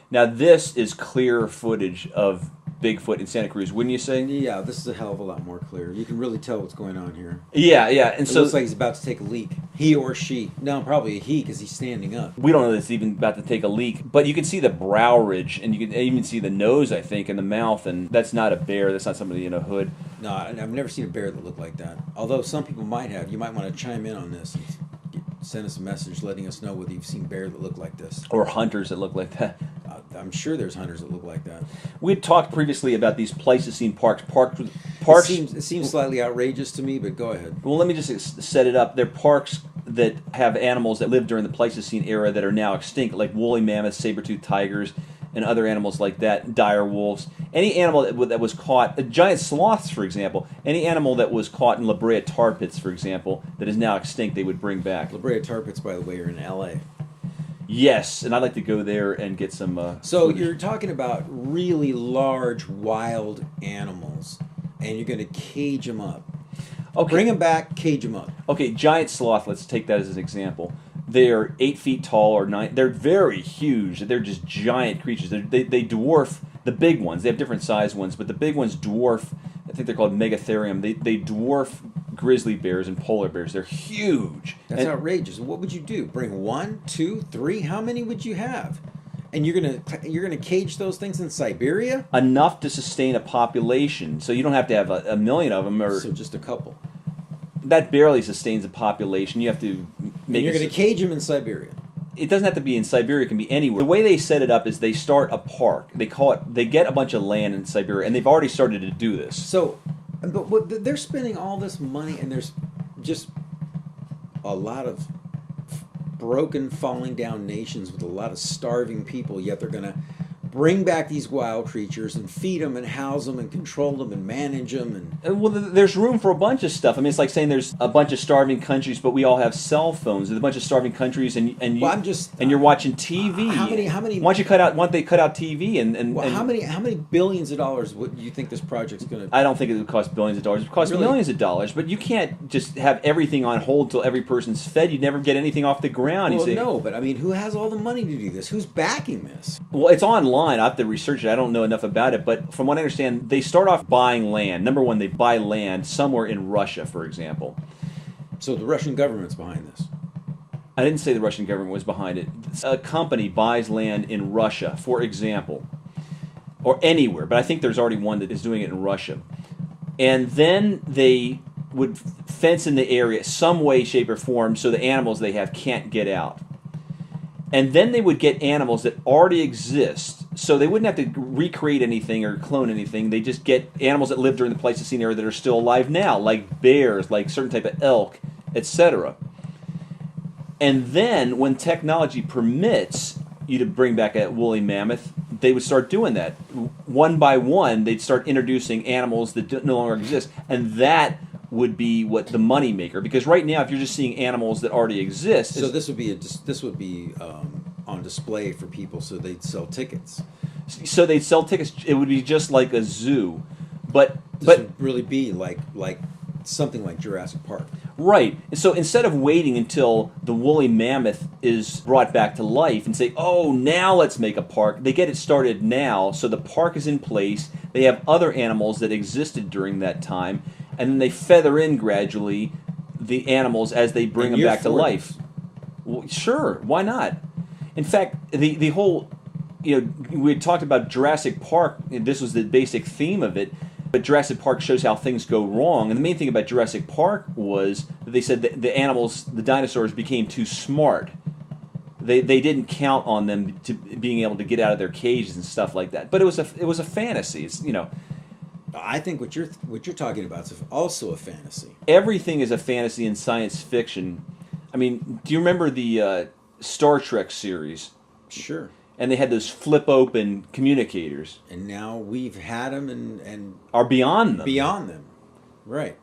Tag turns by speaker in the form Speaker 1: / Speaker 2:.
Speaker 1: Now this is clear footage of Bigfoot in Santa Cruz, wouldn't you say?
Speaker 2: Yeah, this is a hell of a lot more clear. You can really tell what's going on here.
Speaker 1: Yeah, yeah. And
Speaker 2: It
Speaker 1: so
Speaker 2: looks like he's about to take a leak. He or she. No, probably a he because he's standing up.
Speaker 1: we don't know that it's even about to take a leak, but you can see the brow ridge, and you can even see the nose, I think, and the mouth, and that's not a bear. That's not somebody in a hood.
Speaker 2: No, I've never seen a bear that looked like that. Although some people might have. You might want to chime in on this and send us a message letting us know whether you've seen bears that look like this.
Speaker 1: Or hunters that look like that.
Speaker 2: I'm sure there's hunters that look like that.
Speaker 1: We had talked previously about these Pleistocene parks.
Speaker 2: It seems slightly outrageous to me, but go ahead.
Speaker 1: Well, let me just set it up. They're parks that have animals that lived during the Pleistocene era that are now extinct, like woolly mammoths, saber-toothed tigers, and other animals like that, dire wolves. Any animal that was caught, giant sloths, for example, any animal that was caught in La Brea tar pits, for example, that is now extinct, they would bring back.
Speaker 2: La Brea tar pits, by the way, are in L.A.
Speaker 1: Yes, and I'd like to go there and get some...
Speaker 2: So you're talking about really large, wild animals, and you're going to cage them up.
Speaker 1: Okay.
Speaker 2: Bring them back, cage them up.
Speaker 1: Okay, giant sloth, let's take that as an example. They're 8 feet tall or 9. They're very huge. They're just giant creatures. They dwarf the big ones. They have different size ones, but the big ones dwarf, I think they're called megatherium. They dwarf grizzly bears and polar bears. They're huge.
Speaker 2: That's outrageous. What would you do? Bring 1, 2, 3? How many would you have? And you're gonna cage those things in Siberia?
Speaker 1: Enough to sustain a population. So you don't have to have a million of them.
Speaker 2: So just a couple.
Speaker 1: That barely sustains a population. You have to make.
Speaker 2: And you're going to cage them in Siberia.
Speaker 1: It doesn't have to be in Siberia. It can be anywhere. The way they set it up is they start a park. They call it. They get a bunch of land in Siberia, and they've already started to do this.
Speaker 2: So, but they're spending all this money, and there's just a lot of broken, falling down nations with a lot of starving people. Yet they're going to bring back these wild creatures and feed them and house them and control them and manage them. And
Speaker 1: well, there's room for a bunch of stuff. I mean, it's like saying there's a bunch of starving countries, but we all have cell phones. There's a bunch of starving countries, and you're watching TV.
Speaker 2: How many?
Speaker 1: Why don't you cut out? Why don't they cut out TV and
Speaker 2: how many billions of dollars would you think this project's going to?
Speaker 1: I don't think it would cost billions of dollars. It would cost millions of dollars. But you can't just have everything on hold till every person's fed. You'd never get anything off the ground.
Speaker 2: Well, no, but I mean, who has all the money to do this? Who's backing this?
Speaker 1: Well, it's online. I have to research it. I don't know enough about it. But from what I understand, they start off buying land. Number one, they buy land somewhere in Russia, for example.
Speaker 2: So the Russian government's behind this.
Speaker 1: I didn't say the Russian government was behind it. A company buys land in Russia, for example, or anywhere. But I think there's already one that is doing it in Russia. And then they would fence in the area some way, shape, or form so the animals they have can't get out. And then they would get animals that already exist, so they wouldn't have to recreate anything or clone anything. They just get animals that lived during the Pleistocene era that are still alive now, like bears, like certain type of elk, etc. And then, when technology permits you to bring back a woolly mammoth, they would start doing that. One by one, they'd start introducing animals that no longer exist, and that would be what the money maker. Because right now, if you're just seeing animals that already exist,
Speaker 2: so this would be on display for people, so they'd sell tickets.
Speaker 1: So they'd sell tickets. It would be just like a zoo, but
Speaker 2: would really be like something like Jurassic Park.
Speaker 1: Right. So instead of waiting until the woolly mammoth is brought back to life and say, oh, now let's make a park, they get it started now, so the park is in place. They have other animals that existed during that time, and then they feather in gradually the animals as they bring them back to life. Well, sure, why not? In fact, the whole, we had talked about Jurassic Park, and this was the basic theme of it, but Jurassic Park shows how things go wrong. And the main thing about Jurassic Park was that they said that the animals, the dinosaurs, became too smart. They didn't count on them to being able to get out of their cages and stuff like that. But it was a fantasy. It's,
Speaker 2: I think what you're talking about is also a fantasy.
Speaker 1: Everything is a fantasy in science fiction. I mean, do you remember the Star Trek series?
Speaker 2: Sure.
Speaker 1: And they had those flip-open communicators.
Speaker 2: And now we've had them and
Speaker 1: are beyond them.
Speaker 2: Beyond them. Right.